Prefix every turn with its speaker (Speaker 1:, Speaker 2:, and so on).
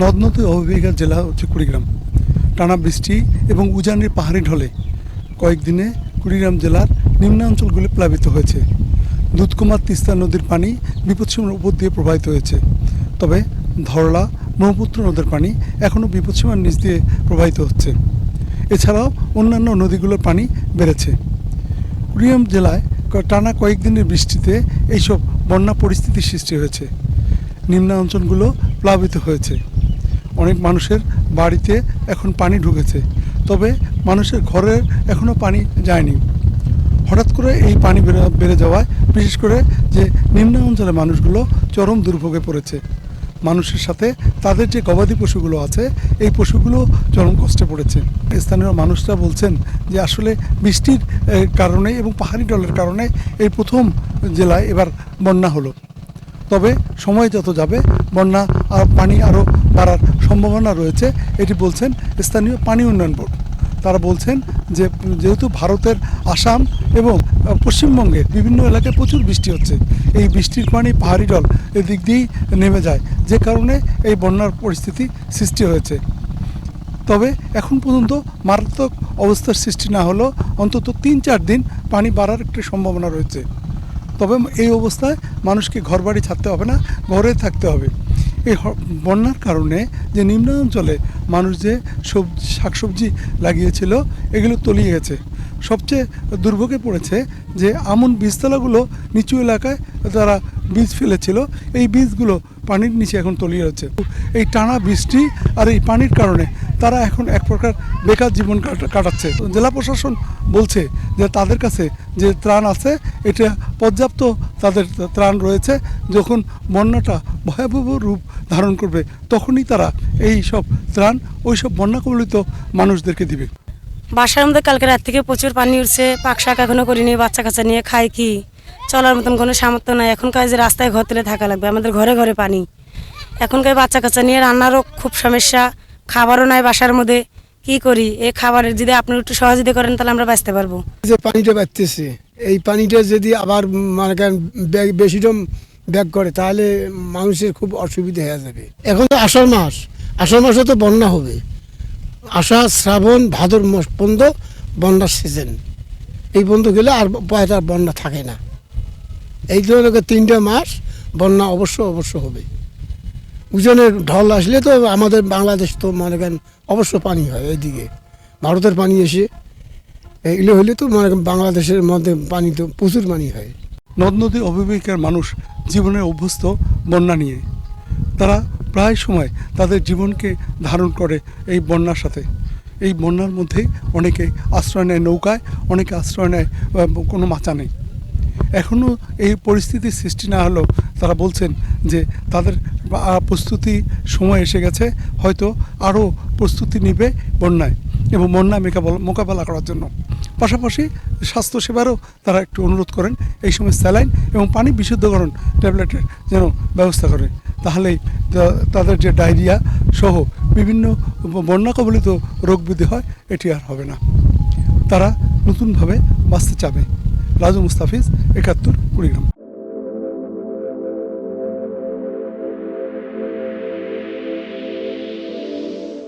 Speaker 1: নদ নদী অববাহিকার জেলা হচ্ছে কুড়িগ্রাম। টানা বৃষ্টি এবং উজানির পাহাড়ি ঢলে কয়েকদিনে কুড়িগ্রাম জেলার নিম্নাঞ্চলগুলি প্লাবিত হয়েছে। দুধকুমার তিস্তা নদীর পানি বিপদসীমার উপর দিয়ে প্রবাহিত হয়েছে। তবে ধরলা ব্রহ্মপুত্র নদের পানি এখনও বিপদসীমার নিচ দিয়ে প্রবাহিত হচ্ছে। এছাড়াও অন্যান্য নদীগুলোর পানি বেড়েছে। কুড়িগ্রাম জেলায় টানা কয়েকদিনের বৃষ্টিতে এইসব বন্যা পরিস্থিতির সৃষ্টি হয়েছে। নিম্নাঞ্চলগুলো প্লাবিত হয়েছে। অনেক মানুষের বাড়িতে এখন পানি ঢুকেছে, তবে মানুষের ঘরে এখনও পানি যায়নি। হঠাৎ করে এই পানি বেড়ে যাওয়ায় বিশেষ করে যে নিম্ন অঞ্চলের মানুষগুলো চরম দুর্ভোগে পড়েছে। মানুষের সাথে তাদের যে গবাদি পশুগুলো আছে এই পশুগুলো চরম কষ্টে পড়েছে। স্থানীয় মানুষরা বলছেন যে আসলে বৃষ্টির কারণে এবং পাহাড়ি ঢলের কারণে এই প্রথম জেলায় এবার বন্যা হলো। তবে সময় যত যাবে বন্যা আর পানি আরও বাড়ার সম্ভাবনা রয়েছে, এটি বলছেন স্থানীয় পানি উন্নয়ন বোর্ড। তারা বলছেন যে যেহেতু ভারতের আসাম এবং পশ্চিমবঙ্গের বিভিন্ন এলাকায় প্রচুর বৃষ্টি হচ্ছে, এই বৃষ্টির পানি পাহাড়ি ঢল এদিক দিয়েই নেমে যায়, যে কারণে এই বন্যার পরিস্থিতি সৃষ্টি হয়েছে। তবে এখন পর্যন্ত মারাত্মক অবস্থার সৃষ্টি না হলেও অন্তত ৩-৪ দিন পানি বাড়ার একটি সম্ভাবনা রয়েছে। তবে এই অবস্থায় মানুষকে ঘরবাড়ি ছাড়তে হবে না, ঘরে থাকতে হবে। এই বন্যার কারণে যে নিম্নাঞ্চলে মানুষ যে শাকসবজি লাগিয়েছিল এগুলো তলিয়ে গেছে। সবচেয়ে দুর্ভোগে পড়েছে যে আমন বীজতলাগুলো নিচু এলাকায় তারা বীজ ফেলেছিল, এই বীজগুলো পানির নিচে এখন তলিয়ে রয়েছে। এই টানা বৃষ্টি আর এই পানির কারণে তারা এখন এক প্রকার বেকার জীবন কাটাচ্ছে। জেলা প্রশাসন বলছে যে তাদের কাছে যে ত্রাণ আছে এটা পর্যাপ্ত, তাদের ত্রাণ রয়েছে। যখন বন্যাটা ভয়াবহ রূপ ধারণ করবে তখনই তারা এই সব ত্রাণ ওই সব বন্যা কবলিত মানুষদেরকে দিবে।
Speaker 2: বাসার মধ্যে কালকে রাত থেকে প্রচুর পানি উঠছে, পাক শাক এখনো করিনি, বাচ্চা কাচ্চা নিয়ে খাই কি, চলার মতন কোনো সামর্থ্য নাই। এখনকার যে রাস্তায় ঘর তুলে থাকা লাগবে, আমাদের ঘরে ঘরে পানি। এখনকার বাচ্চা কাচ্চা নিয়ে রান্নারও খুব সমস্যা, খাবারও নাই বাসার মধ্যে। কি করি? এই খাবারের যদি আপনি একটু সহযোগিতা করেন তাহলে আমরা বাঁচতে পারবো।
Speaker 3: যে পানিটা বাড়তেছে, এই পানিটা যদি আবার মানে বেশি দম ব্যাক করে তাহলে মানুষের খুব অসুবিধা হয়ে যাবে। এখন তো আষাঢ় মাসে তো বন্যা হবে। আষাঢ়, শ্রাবণ, ভাদর মাস পর্যন্ত বন্যার সিজন। এই পর্যন্ত গেলে আর বন্যা থাকে না। এই ধরনের 3টা মাস বন্যা অবশ্য হবে। উজানের ঢল আসলে তো আমাদের বাংলাদেশ তো মনে করেন অবশ্য পানি হয়। এইদিকে ভারতের পানি এসে এগুলো হলে তো মনে করেন বাংলাদেশের মধ্যে পানি তো প্রচুর পানি হয়।
Speaker 1: নদ নদী অববাহিকার মানুষ জীবনে অভ্যস্ত বন্যা নিয়ে। তারা প্রায় সময় তাদের জীবনকে ধারণ করে এই বন্যার সাথে। এই বন্যার মধ্যেই অনেকে আশ্রয় নেয় নৌকায়, অনেকে আশ্রয় নেয় কোনো মাচা নেই। এখনও এই পরিস্থিতির সৃষ্টি না হলেও তারা বলছেন যে তাদের প্রস্তুতি সময় এসে গেছে, হয়তো আরও প্রস্তুতি নেবে বন্যায় এবং বন্যা মোকাবেলা করার জন্য। পাশাপাশি স্বাস্থ্যসেবারও তারা একটু অনুরোধ করেন এই সময় স্যালাইন এবং পানি বিশুদ্ধকরণ ট্যাবলেটের যেন ব্যবস্থা করে। তাহলেই তাদের যে ডায়রিয়া সহ বিভিন্ন বন্যা কবলিত রোগ ব্যাধি হয় এটি আর হবে না। তারা নতুনভাবে বাঁচতে চাবে। রাজু মুস্তাফিজ, 71, কুড়িগ্রাম।